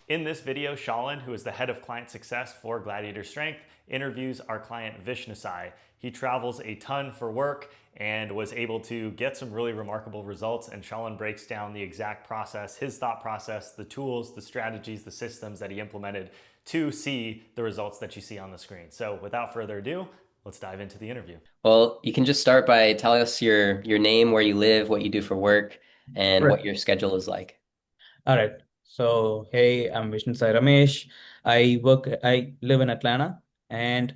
In this video, Shalin, who is the head of client success for Gladiator Strength, interviews our client Vishnasai. He travels a ton for work and was able to get some really remarkable results. And Shalin breaks down the exact process, his thought process, the tools, the strategies, the systems that he implemented to see the results that you see on the screen. So without further ado, let's dive into the interview. Well, you can just start by telling us your name, where you live, what you do for work, and Right. what your schedule is like. All right. So, hey, I'm Vishnu Sai Ramesh. I live in Atlanta and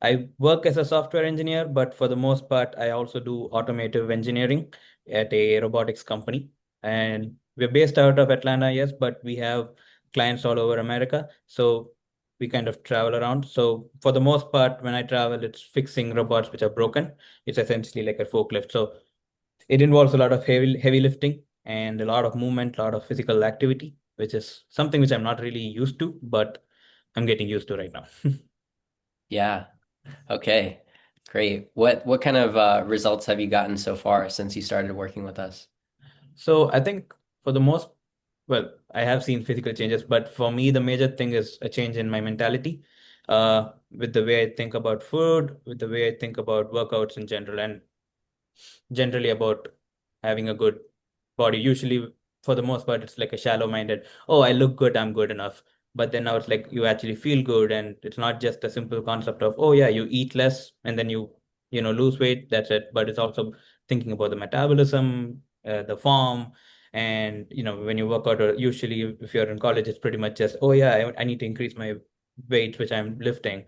I work as a software engineer, but for the most part, I also do automotive engineering at a robotics company. And we're based out of Atlanta, yes, but we have clients all over America. So we kind of travel around. So for the most part, when I travel, it's fixing robots which are broken. It's essentially like a forklift. So it involves a lot of heavy lifting and a lot of movement, a lot of physical activity, which is something which I'm not really used to, but I'm getting used to right now. Yeah. Okay. Great. What kind of results have you gotten so far since you started working with us? So I think for the most, well, I have seen physical changes, but for me, the major thing is a change in my mentality, with the way I think about food, with the way I think about workouts in general, and generally about having a good body. Usually, for the most part, it's like a shallow-minded, oh, I look good, I'm good enough. But then now it's like you actually feel good, and it's not just a simple concept of, oh yeah, you eat less and then you lose weight, that's it. But it's also thinking about the metabolism, the form, and when you work out, or usually if you're in college, it's pretty much just, oh yeah, I need to increase my weight, which I'm lifting.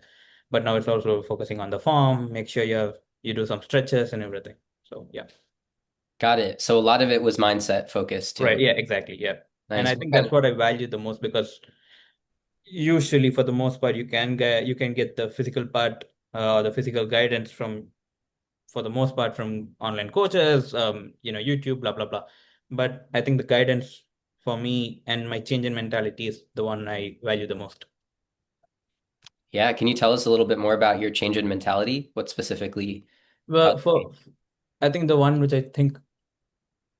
But now it's also focusing on the form, make sure you do some stretches and everything. So yeah. Got it. So a lot of it was mindset focused Right. too. Yeah, exactly. Yeah. And I Nice. What think kind that's of, what I value the most because usually for the most part you can get the physical part, the physical guidance from for the most part from online coaches, YouTube, blah blah blah. But I think the guidance for me and my change in mentality is the one I value the most. yeah, can you tell us a little bit more about your change in mentality? What specifically Well, caused for I think the one which I think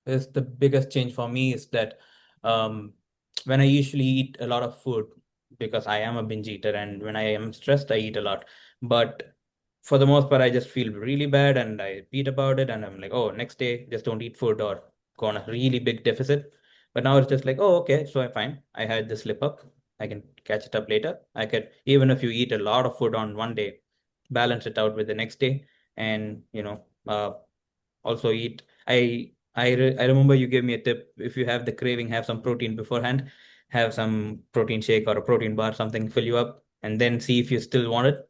is the biggest change for me is that um, when I usually eat a lot of food because I am a binge eater, and when I am stressed, I eat a lot. But for the most part, I just feel really bad and I read about it and I'm like, oh, next day, just don't eat food or go on a really big deficit. But now it's just like, oh, okay, so I'm fine. I had this slip up. I can catch it up later. I could, even if you eat a lot of food on one day, balance it out with the next day and, also eat. I remember you gave me a tip. If you have the craving, have some protein beforehand, have some protein shake or a protein bar, something fill you up, and then see if you still want it.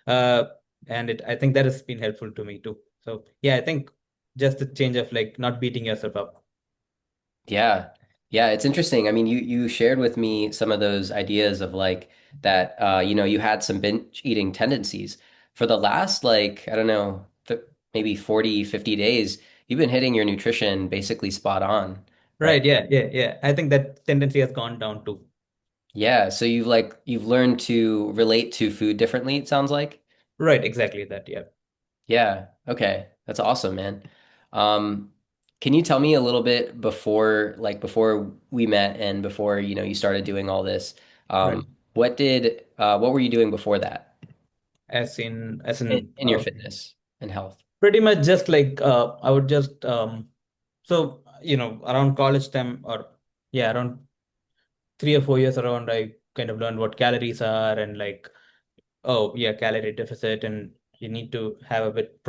Uh, and I think that has been helpful to me too. So yeah, I think just the change of like not beating yourself up. Yeah. Yeah, it's interesting. I mean, you shared with me some of those ideas of like that you had some binge eating tendencies. For the last like, I don't know, th maybe 40, 50 days, you've been hitting your nutrition basically spot on, right? Right. Yeah. Yeah. Yeah. I think that tendency has gone down too. Yeah, so you've learned to relate to food differently, it sounds like. Right. Exactly that. Yeah. Yeah. Okay. That's awesome, man. Um, can you tell me a little bit before we met and before, you started doing all this, Right. what were you doing before that As in, in in your fitness and health? pretty much just like I would just so around college time, or yeah, around 3 or 4 years around, I kind of learned what calories are, and like, oh yeah, calorie deficit, and you need to have a bit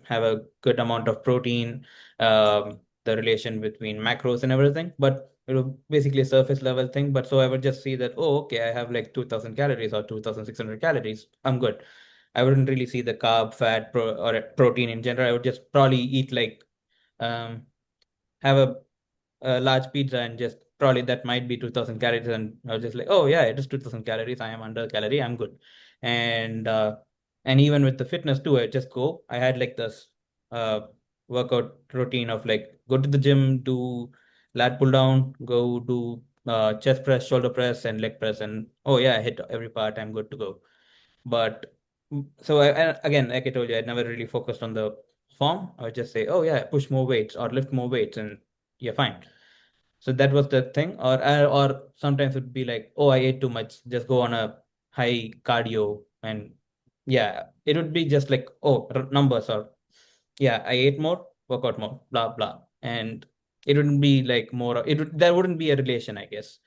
have a good amount of protein, the relation between macros and everything. But it was basically a surface level thing. But so I would just see that, oh, okay, I have like 2000 calories or 2600 calories, I'm good. I wouldn't really see the carb, fat, or protein in general. I would just probably eat like um have a large pizza, and just probably that might be 2000 calories, and I was just like, oh yeah, it is 2000 calories, I am under calorie, I'm good. And even with the fitness too, I just go, I had like this uh workout routine of like go to the gym, do lat pull down, go do chest press, shoulder press, and leg press, and oh yeah, I hit every part, I'm good to go. But so and again, like I told you, I never really focused on the form. I would just say, oh yeah, push more weights or lift more weights, and you're fine. So that was the thing. Or sometimes it would be like, oh, I ate too much, just go on a high cardio. And yeah, it would be just like, oh, numbers, or yeah, I ate more, work out more, blah blah. And it wouldn't be like more, there wouldn't be a relation, I guess.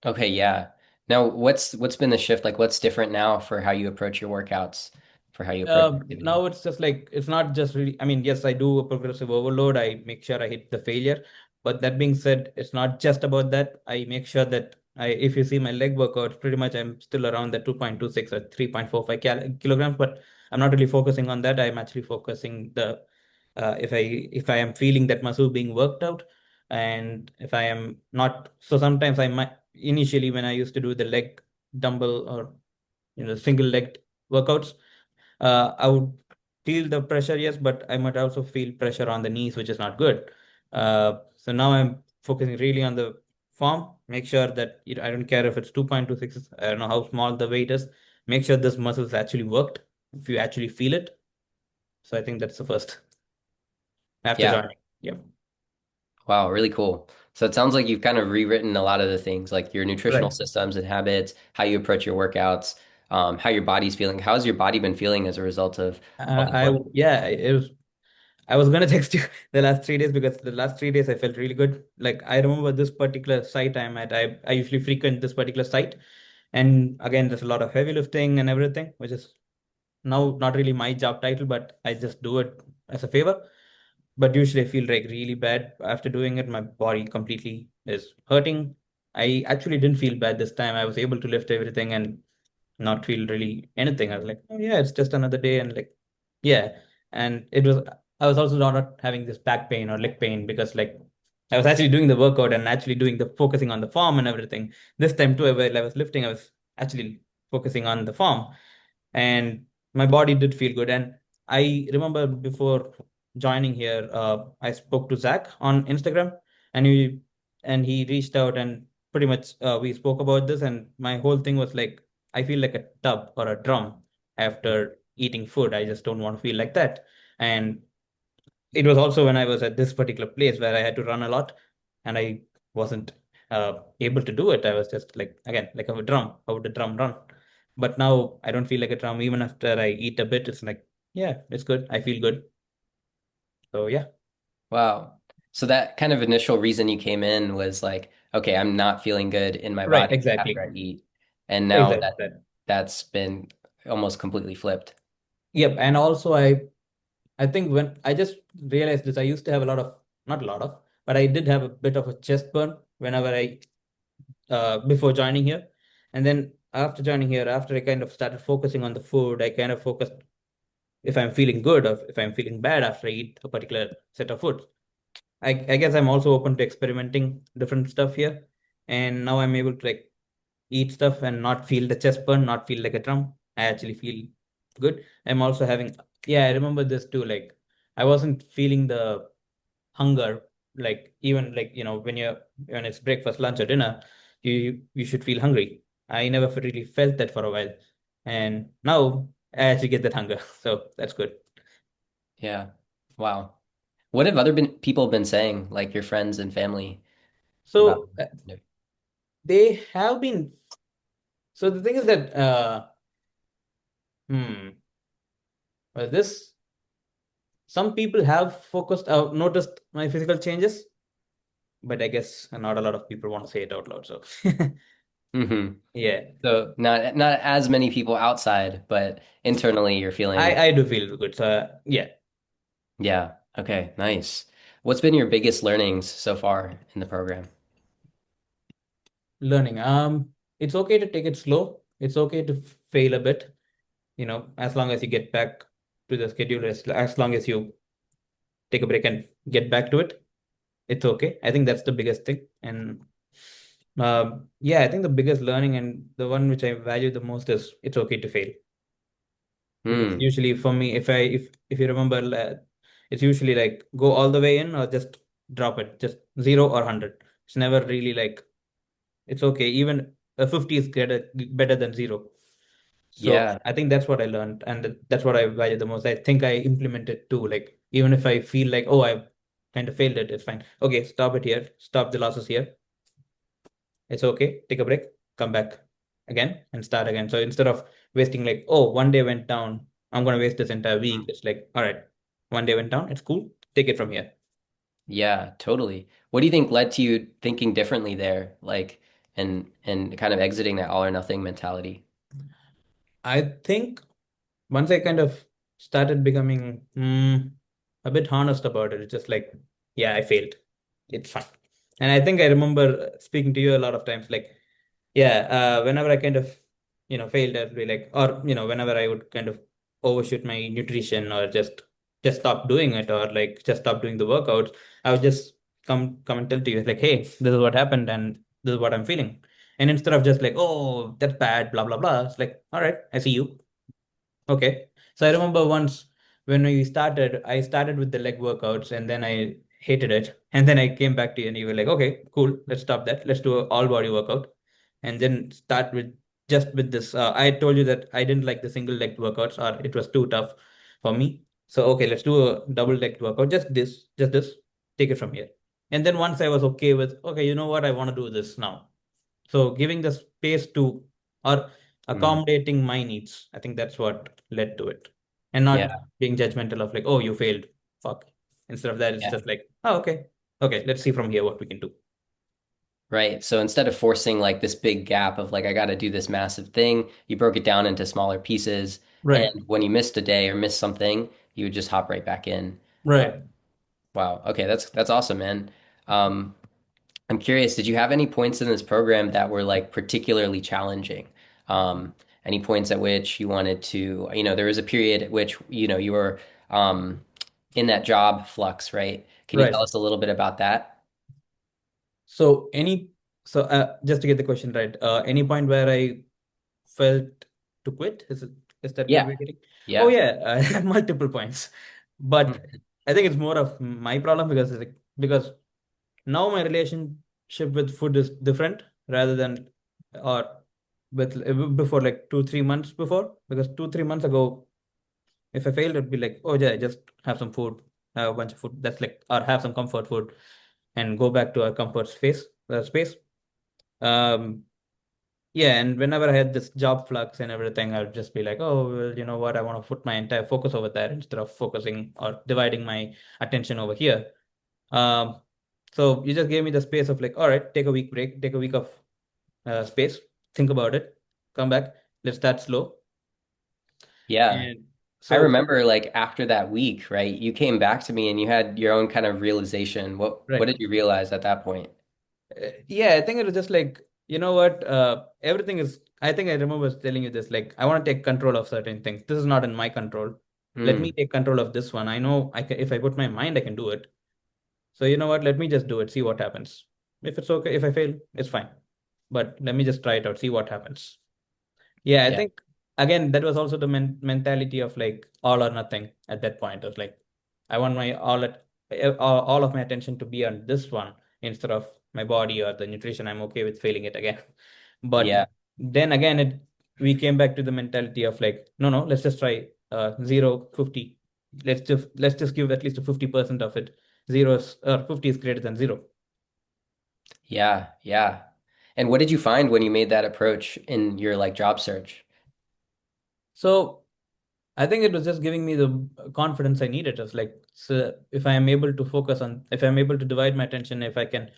Okay, yeah. Now, what's been the shift? Like, what's different now for how you approach your workouts, for how you approach activity? Now it's just like, it's not just really, I mean, yes, I do a progressive overload. I make sure I hit the failure. But that being said, it's not just about that. I make sure that if you see my leg workouts, pretty much I'm still around the 2.26 or 3.45 kilograms, but I'm not really focusing on that. I'm actually focusing if I am feeling that muscle being worked out, and if I am not, so sometimes I might, initially when I used to do the leg dumbbell, or single leg workouts, I would feel the pressure, yes, but I might also feel pressure on the knees, which is not good. So now I'm focusing really on the form. Make sure that I don't care if it's 2.26, I don't know how small the weight is. Make sure this muscle is actually worked, if you actually feel it. So I think that's the first after Yeah. joining. Yeah. Wow, really cool. So it sounds like you've kind of rewritten a lot of the things, like your nutritional Right. systems and habits, how you approach your workouts, how your body's feeling. How's your body been feeling as a result of all the I work? yeah, it was. I was gonna text you the last 3 days, because the last 3 days I felt really good. Like, I remember this particular site I'm at. I usually frequent this particular site, and again, there's a lot of heavy lifting and everything, which is now not really my job title, but I just do it as a favor. But usually I feel like really bad after doing it. My body completely is hurting. I actually didn't feel bad this time. I was able to lift everything and not feel really anything. I was like, oh yeah, it's just another day, and like, yeah. And I was also not having this back pain or leg pain, because like I was actually doing the workout and actually doing the focusing on the form and everything. This time too, while I was lifting, I was actually focusing on the form, and my body did feel good. And I remember before joining here, I spoke to Zach on Instagram, and he reached out, and pretty much we spoke about this, and my whole thing was like, I feel like a tub or a drum after eating food. I just don't want to feel like that. And it was also when I was at this particular place where I had to run a lot, and I wasn't able to do it. I was just like, again, like a drum. How would a drum run? But now I don't feel like a drum. Even after I eat a bit, it's like, yeah, it's good. I feel good. So yeah, Wow. So that kind of initial reason you came in was like, okay, I'm not feeling good in my right, body after exactly, I eat. And now exactly. that's been almost completely flipped. Yep. And also, I think when I just realized this, I used to have a lot of, not a lot of, but I did have a bit of a chest burn whenever I before joining here. And then after joining here, after I kind of started focusing on the food, I kind of focused if I'm feeling good or if I'm feeling bad after I eat a particular set of food. I guess I'm also open to experimenting different stuff here. And now I'm able to like eat stuff and not feel the chest burn, not feel like a drum. I actually feel good. I'm also having, yeah, I remember this too. Like, I wasn't feeling the hunger, like even like, when it's breakfast, lunch, or dinner, you should feel hungry. I never really felt that for a while, and now I actually get that hunger. So that's good. Yeah. Wow. What have other people been saying, like your friends and family about So they have been. So the thing is that hmm well, this some people have noticed my physical changes, but I guess not a lot of people want to say it out loud. So hmm yeah, So not as many people outside, but internally you're I feeling, I do feel good. So yeah, yeah. Okay, nice. What's been your biggest learnings so far in the program? learning. It's okay to take it slow. It's okay to fail a bit, as long as you get back to the schedule, as long as you take a break and get back to it, it's okay. I think that's the biggest thing. And yeah, I think the biggest learning and the one which I value the most is it's okay to fail. Because Hmm. usually for me, if you remember, it's usually like go all the way in or just drop it, just 0 or 100. It's never really like, it's okay. Even a 50 is better than 0. So Yeah. I think that's what I learned, and that's what I value the most. I think I implement it too. Like, even if I feel like, oh, I've kind of failed it. It's fine. Okay, stop it here. Stop the losses here. It's okay. Take a break. Come back again and start again. So instead of wasting like, oh, one day went down, I'm gonna waste this entire week. Mm. It's like, all right, one day went down. It's cool. Take it from here. Yeah, totally. What do you think led to you thinking differently there, like and kind of exiting that all or nothing mentality? I think once I kind of started becoming a bit honest about it, it's just like, yeah, I failed. It's fine. And I think I remember speaking to you a lot of times, like, yeah, whenever I kind of, failed, I'd be like, or, whenever I would kind of overshoot my nutrition or just stop doing it or like just stop doing the workouts, I would just come and tell to you, like, hey, this is what happened and this is what I'm feeling. And instead of just like, oh, that's bad, blah, blah, blah, it's like, all right, I see you. Okay. So I remember once when I started with the leg workouts and then I hated it. And then I came back to you and you were like, okay, cool, let's stop that. Let's do a all body workout. And then start with just with this. I told you that I didn't like the single leg workouts or it was too tough for me. So, okay, let's do a double leg workout. Just this, take it from here. And then once I was okay with, okay, you know what, I want to do this now. So giving the space to or Mm, accommodating my needs, I think that's what led to it. And not yeah, being judgmental of like, oh, you failed. Fuck. Instead of that, it's yeah. just like, oh, okay. Okay, let's see from here what we can do. Right. So instead of forcing like this big gap of like I got to do this massive thing, you broke it down into smaller pieces. Right. And when you missed a day or missed something, you would just hop right back in. Uh, Right. wow. Okay, that's awesome, man. Um, I'm curious, did you have any points in this program that were like particularly challenging? Any points at which you wanted to, there was a period at which, you were in that job flux, right? Can you Right. tell us a little bit about that? So any just to get the question right, any point where I felt to quit? Is that what Yeah. we're getting? Oh Yeah. yeah, multiple points. But I think it's more of my problem because now my relationship with food is different rather than or before like 2 3 months before, because 2 3 months ago if I failed it'd be like, oh yeah, just have some food, have a bunch of food, that's like, or have some comfort food and go back to our comfort space. um yeah, and whenever I had this job flux and everything, I'd just be like, oh, well, you know what? I want to put my entire focus over there instead of focusing or dividing my attention over here. Um, so you just gave me the space of like, all right, take a week break, take a week of space, think about it, come back, let's start slow. Yeah. And I so, remember like after that week, right? You came back to me and you had your own kind of realization. What right. did you realize at that point? Yeah, I think it was just like, you know what? Everything is, I think I remember telling you this, like, I want to take control of certain things. This is not in my control. Let me Hmm. take control of this one. I know I can, if I put my mind, I can do it. So you know what? Let me just do it, see what happens. If it's okay, if I fail, it's fine. But let me just try it out, see what happens. Yeah, I Yeah. think again that was also the mentality of like all or nothing at that point. It was like I want my all of my attention to be on this one instead of my body or the nutrition. I'm okay with failing it again. But Yeah. then again, we came back to the mentality of like, no, no, let's just try 0, 50. Let's just give at least a 50% of it. Zero or 50 is greater than zero. Yeah. Yeah. And what did you find when you made that approach in your like job search? So I think it was just giving me the confidence I needed. It was like, so if I am able to if I'm able to divide my attention, if I can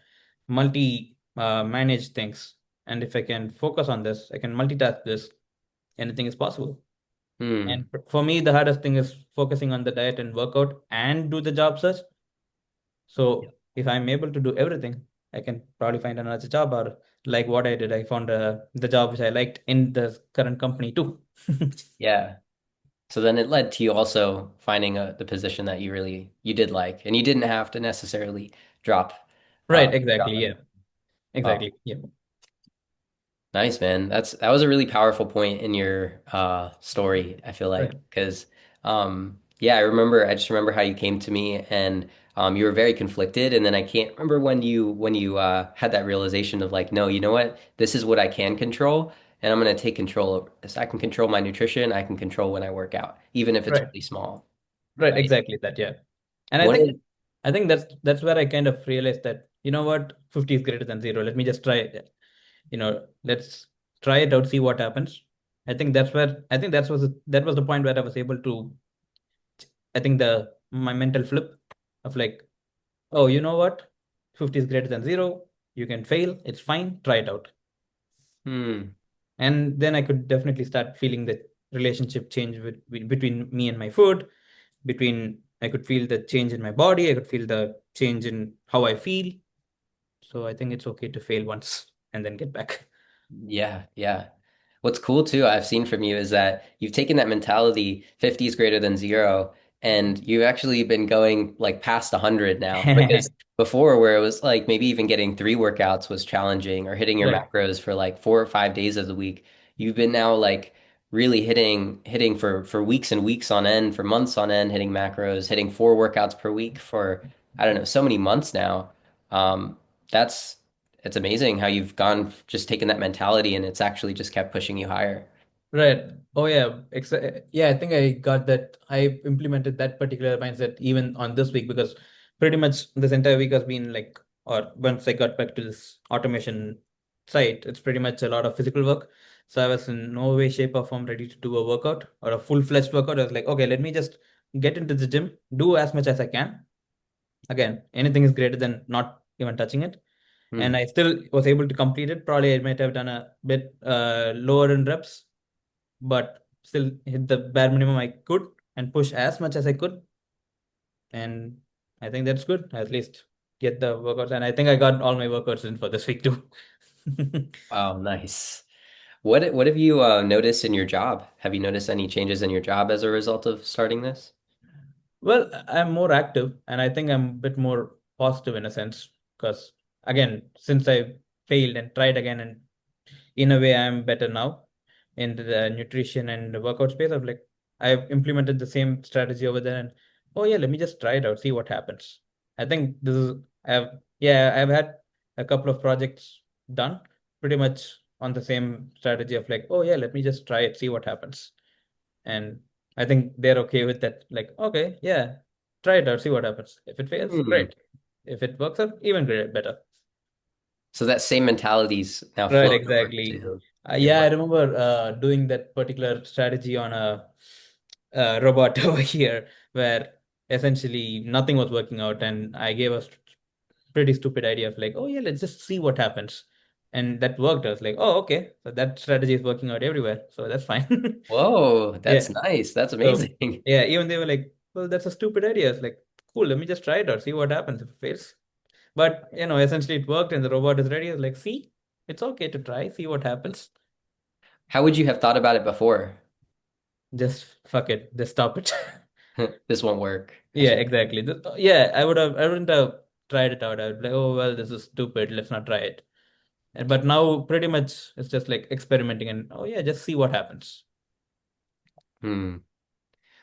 multi manage things, and if I can focus on this, I can multitask this, anything is possible. Hmm. And for me, the hardest thing is focusing on the diet and workout and do the job search. So if I'm able to do everything, I can probably find another job or like what I did, I found the job which I liked in the current company too. Yeah. So then it led to you also finding the position that you did like, and you didn't have to necessarily drop Right, drop exactly. Yeah, everything. Wow. exactly. Yeah. Nice, man. That was a really powerful point in your story, I feel like. Right. Because yeah, I just remember how you came to me and you were very conflicted and then I can't remember when you had that realization of like, no, you know what? This is what I can control and I'm gonna take control over this. I can control my nutrition, I can control when I work out, even if it's Right. really small, Right, right? exactly that, yeah. And I What think is I think that's where I kind of realized that, you know what, 50 is greater than zero. Let me just try it. Let's try it out, see what happens. I think that was the point where I was able to, I think the my mental flip of like, oh, you know what? 50 is greater than zero. You can fail. It's fine. Try it out. Hmm. And then I could definitely start feeling the relationship change between me and my food. I could feel the change in my body. I could feel the change in how I feel. So I think it's okay to fail once and then get back. Yeah, yeah. What's cool too, I've seen from you is that you've taken that mentality, 50 is greater than zero, and you've actually been going like past 100 now. Because before, where it was like maybe even getting 3 workouts was challenging, or hitting your Right. macros for like 4 or 5 days of the week, you've been now like really hitting for weeks and weeks on end, for months on end, hitting macros, hitting 4 workouts per week for I don't know, so many months now. Um, that's it's amazing how you've gone just taken that mentality and it's actually just kept pushing you higher. Right. Oh yeah. Yeah, I think I got that. I implemented that particular mindset even on this week because pretty much this entire week has been like, or once I got back to this automation site, it's pretty much a lot of physical work. So I was in no way, shape, or form ready to do a workout or a full-fledged workout. I was like, okay, let me just get into the gym, do as much as I can. Again, anything is greater than not even touching it. And Hmm. I still was able to complete it. Probably I might have done a bit lower in reps, but still hit the bare minimum I could and push as much as I could. And I think that's good. At least get the workouts. And I think I got all my workouts in for this week too. Wow, nice. What have you noticed in your job? Have you noticed any changes in your job as a result of starting this? Well, I'm more active and I think I'm a bit more positive in a sense because, again, since I failed and tried again, and in a way, I'm better now in the nutrition and the workout space. Of like, I've implemented the same strategy over there, and oh yeah, let me just try it out, see what happens. I think this is I've had a couple of projects done pretty much on the same strategy of like, oh yeah, let me just try it, see what happens. And I think they're okay with that. Like, okay, yeah, try it out, see what happens. If it fails, Hmm. great. If it works out, even great, better. So that same mentality's now Right, flowing over exactly. to your Yeah, I work. remember doing that particular strategy on a robot over here where essentially nothing was working out, and I gave a pretty stupid idea of like, oh yeah, let's just see what happens. And that worked. I was like, oh, okay. So that strategy is working out everywhere. So that's fine. Whoa, Yeah. that's nice. That's So amazing. yeah, even they were like, well, that's a stupid idea. It's like, cool, let me just try it out, see what happens if it fails. But essentially it worked and the robot is ready. I was like, see, it's okay to try, see what happens. How would you have thought about it before? Just fuck it. Just stop it. This won't work. I Yeah, should. exactly. Yeah, I wouldn't have tried it out. I would be like, oh well, this is stupid. Let's not try it. But now pretty much it's just like experimenting and oh yeah, just see what happens. Hmm.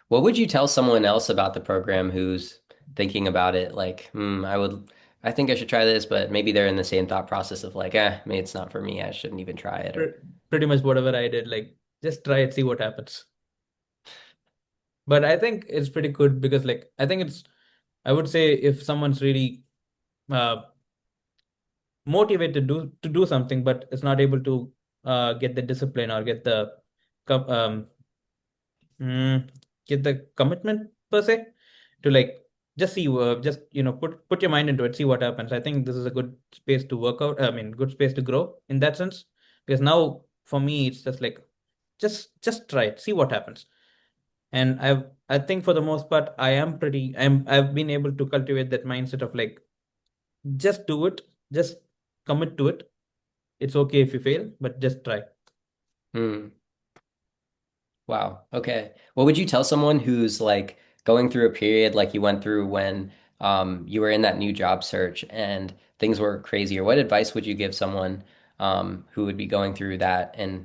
What would you tell someone else about the program who's thinking about it? Like, I think I should try this, but maybe they're in the same thought process of like, maybe it's not for me. I shouldn't even try it. Or, Pretty much whatever I did, like just try it, see what happens. But I think it's pretty good because like I would say if someone's really uh motivated to do something, but is not able to get the discipline or com- um Mm, get the commitment per se to like just see just put your mind into it, see what happens. I think this is a good space to work out. I mean, good space to grow in that sense. Because now for me it's just like just try it, see what happens. And I think for the most part I've been able to cultivate that mindset of like just do it, just commit to it. It's okay if you fail, but just try. hmm. Wow. Okay. What would you tell someone who's like going through a period like you went through when you were in that new job search and things were crazy? Or what advice would you give someone who would be going through that and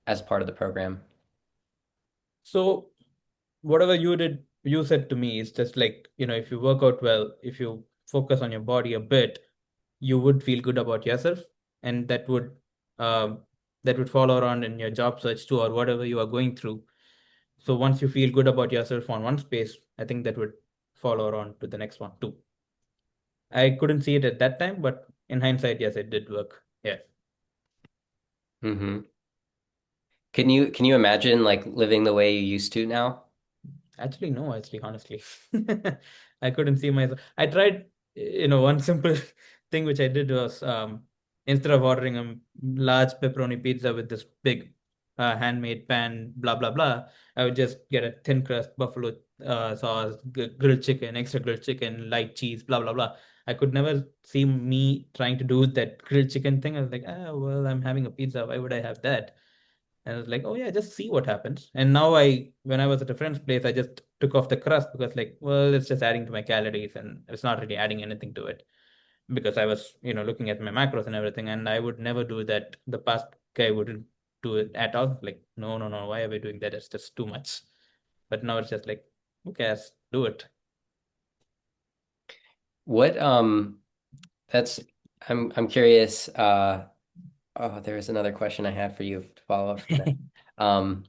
as part of the program? So whatever you said to me is just like, if you work out well, if you focus on your body a bit, you would feel good about yourself, and um, that would follow around in your job search too, or whatever you are going through. So once you feel good about yourself on one space, I think that would follow around to the next one too. I couldn't see it at that time, but in hindsight, yes, it did work. Yeah. Hmm. Can you imagine like living the way you used to now? Actually, no, actually, honestly. I couldn't see myself. I tried, one simple thing which I did was instead of ordering a large pepperoni pizza with this big handmade pan, blah, blah, blah, I would just get a thin crust buffalo sauce, grilled chicken, extra grilled chicken, light cheese, blah, blah, blah. I could never see me trying to do that grilled chicken thing. I was like, well, I'm having a pizza. Why would I have that? And I was like, oh yeah, just see what happens. And now when I was at a friend's place, I just took off the crust because like, well, it's just adding to my calories and it's not really adding anything to it because I was, looking at my macros and everything. And I would never do that. The past guy wouldn't do it at all. Like, no, no, no. Why are we doing that? It's just too much. But now it's just like, who cares? Do it. What that's I'm curious. Oh, there's another question I had for you to follow up from that. Um,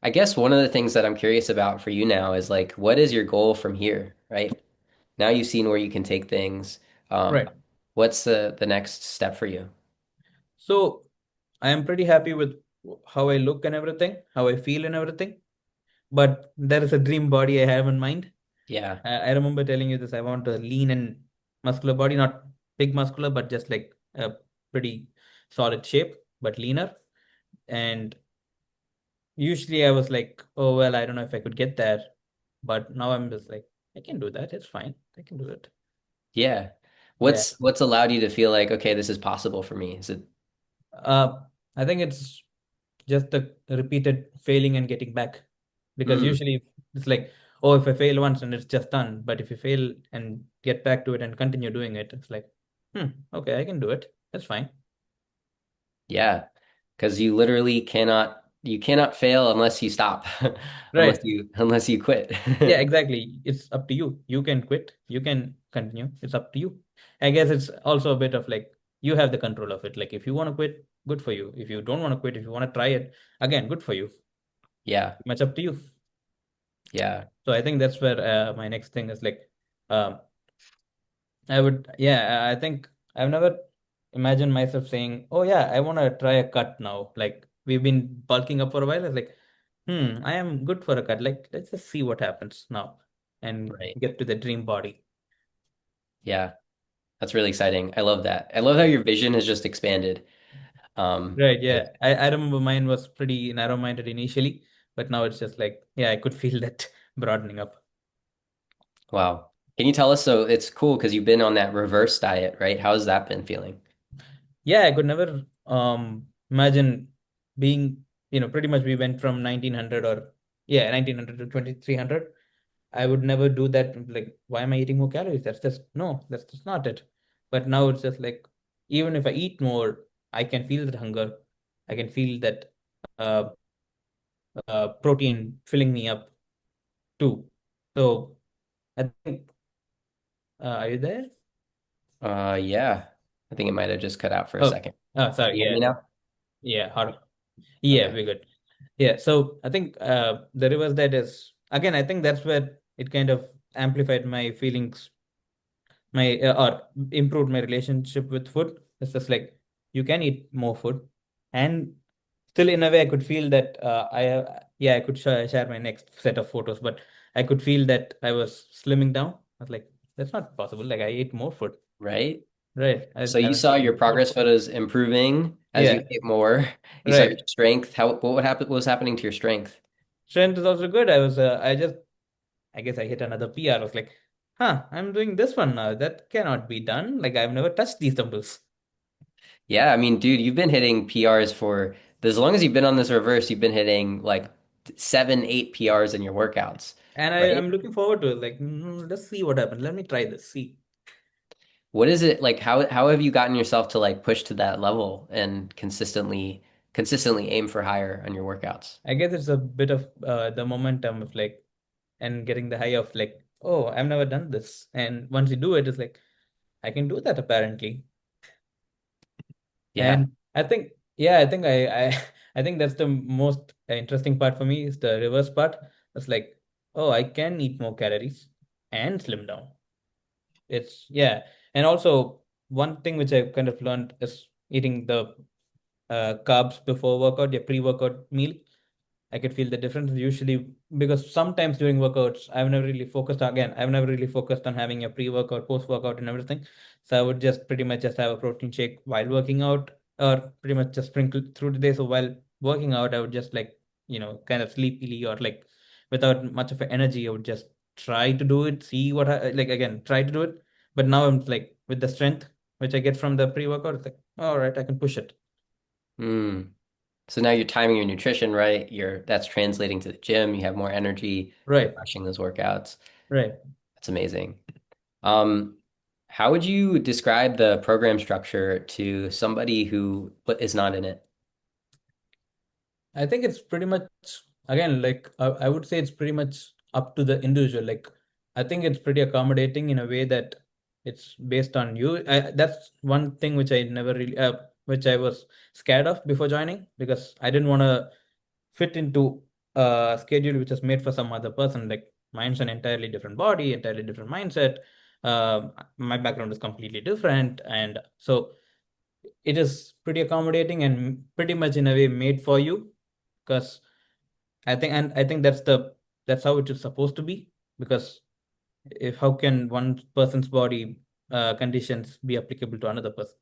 I guess one of the things that I'm curious about for you now is like, what is your goal from here, right? Now you've seen where you can take things. Um, Right. what's the next step for you? So I am pretty happy with how I look and everything, how I feel and everything. But there is a dream body I have in mind. Yeah. I remember telling you this. I want a lean and muscular body, not big muscular, but just like a pretty solid shape, but leaner. And usually I was like, oh, well, I don't know if I could get there. But now I'm just like, I can do that. It's fine. I can do it. Yeah. Yeah. What's allowed you to feel like, okay, this is possible for me? Is it Uh, I think it's just the repeated failing and getting back. Because mm, usually it's like, oh, if I fail once and it's just done. But if you fail and get back to it and continue doing it, it's like, okay, I can do it. That's fine. yeah. Because you cannot fail unless you stop. Unless Right. you quit. Yeah, exactly. It's up to you. You can quit, you can continue. It's up to you. I guess it's also a bit of like you have the control of it. Like if you want to quit, good for you. If you don't want to quit, if you want to try it, again, good for you. Yeah. Much up to you. Yeah. So I think that's where my next thing is like, um, I would, yeah, I think I've never imagined myself saying, oh yeah, I want to try a cut now. Like we've been bulking up for a while. It's like, I am good for a cut. Like, let's just see what happens now and Right. get to the dream body. Yeah. That's really exciting. I love that. I love how your vision has just expanded. Right, Like, yeah. I remember mine was pretty narrow-minded initially, but now it's just like, yeah, I could feel that broadening up. wow. Can you tell us, so it's cool because you've been on that reverse diet, right? How's that been feeling? Yeah, I could never imagine being, pretty much we went from 1900 or yeah, 1900 to 2300. I would never do that. Like, why am I eating more calories? That's just no, that's just not it. But now it's just like, even if I eat more, I can feel that hunger. I can feel that uh, protein filling me up too. So I think, are you there? Yeah. I think it might have just cut out for a Oh, second. Can sorry. you hear Yeah, me now? yeah. Yeah, Okay. we're good. Yeah. So I think the reverse that is again. I think that's where it kind of amplified my feelings, my or improved my relationship with food. It's just like you can eat more food, and still in a way I could feel that yeah, I could share my next set of photos, but I could feel that I was slimming down. I was like, that's not possible. Like I ate more food, Right? right? So I you was saw your eating more progress food. photos improving as you Yeah, ate more. You saw your right. strength. What would happen? What was happening to your strength? Strength is also good. I guess I hit another PR. I was like, I'm doing this one now. That cannot be done. Like I've never touched these dumbbells. Yeah, I mean, dude, you've been hitting PRs for as long as you've been on this reverse, you've been hitting like 7, 8 PRs in your workouts, And right? I'm looking forward to it. Like, let's see what happens. Let me try this. See. What is it like? How have you gotten yourself to like push to that level and consistently aim for higher on your workouts? I guess it's a bit of the momentum of like, and getting the high of like, oh, I've never done this. And once you do it, it's like, I can do that apparently. Yeah, And I think, yeah, I think that's the most interesting part for me is the reverse part. It's like, oh, I can eat more calories. and slim down. It's yeah. And also one thing which I kind of learned is eating the carbs before workout, your pre-workout meal. I could feel the difference usually because sometimes during workouts, I've never really focused on having a pre-workout, post-workout and everything. So I would just pretty much just have a protein shake while working out or pretty much just sprinkle through the day. So while working out, I would just like, kind of sleepily or like without much of energy, I would just try to do it, see what I like again, try to do it. But now I'm like with the strength which I get from the pre-workout, it's like, all right, I can push it. Mm. So now you're timing your nutrition right. That's translating to the gym. You have more energy. You're Right, crushing those workouts. right. That's amazing. Um, how would you describe the program structure to somebody who is not in it? I think it's pretty much again like I would say it's pretty much up to the individual. Like I think it's pretty accommodating in a way that it's based on you. That's one thing which I never really which I was scared of before joining because I didn't want to fit into a schedule which is made for some other person. Like mine's an entirely different body, entirely different mindset. My background is completely different, and so it is pretty accommodating and pretty much in a way made for you because I think that's how it is supposed to be because if how can one person's body conditions be applicable to another person?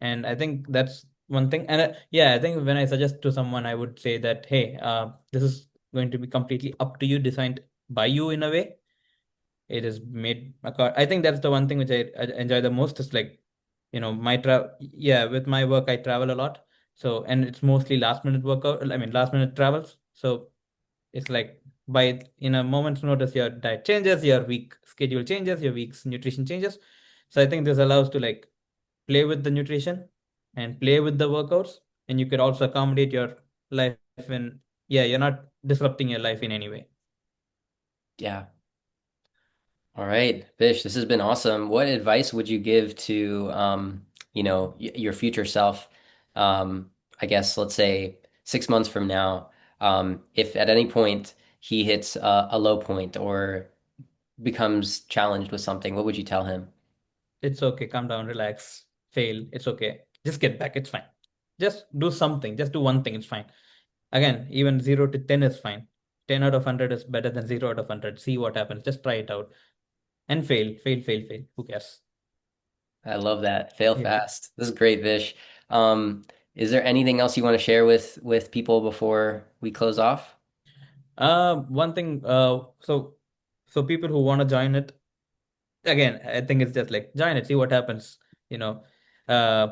And I think that's one thing. And yeah, I think when I suggest to someone, I would say that, hey, this is going to be completely up to you, designed by you in a way. It is made. I think that's the one thing which I enjoy the most is like, my yeah, with my work, I travel a lot. So, and it's mostly last minute workout, I mean, last minute travels. So it's like by in a moment's notice, your diet changes, your week schedule changes, your week's nutrition changes. So I think this allows to like play with the nutrition and play with the workouts, and you could also accommodate your life in yeah, you're not disrupting your life in any way. Yeah. All right, Vish, this has been awesome. What advice would you give to, your future self? Um, I guess, let's say 6 months from now, if at any point he hits a low point or becomes challenged with something, what would you tell him? It's okay, calm down, relax, fail, it's okay. Just get back, it's fine. Just do something, just do one thing, it's fine. Again, even 0 to 10 is fine. 10 out of 100 is better than 0 out of 100. See what happens. Just try it out and fail, fail, fail, fail. Who cares? I love that. Fail Yeah. fast. This is great, Vish. Um, is there anything else you want to share with people before we close off? One thing, so people who want to join it, again, I think it's just like join it, see what happens, you know, uh,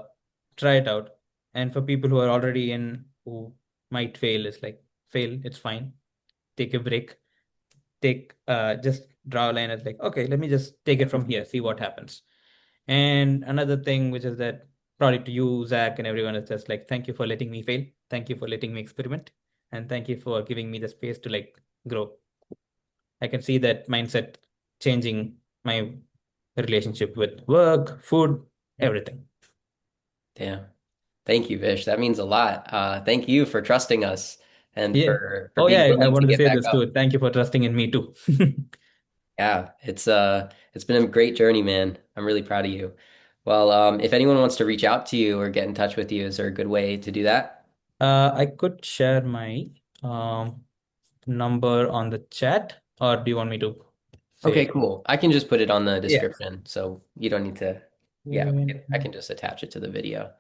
try it out. And for people who are already in who might fail, it's like fail, it's fine. Take a break, just draw a line. It's like, okay, let me just take it from here, see what happens. And another thing, which is that probably to you, Zach, and everyone, is just like, thank you for letting me fail. Thank you for letting me experiment. And thank you for giving me the space to like grow. I can see that mindset changing my relationship with work, food, everything. Damn. Thank you, Vish. That means a lot. Thank you for trusting us and Yeah. for Oh, being yeah, I willing to wanted to get say back this up. too. Thank you for trusting in me too. Yeah, it's been a great journey, man. I'm really proud of you. Well, if anyone wants to reach out to you or get in touch with you, is there a good way to do that? I could share my um, number on the chat, or do you want me to say Okay, it? cool. I can just put it on the Yeah. description, so you don't need to. Yeah, I can just attach it to the video.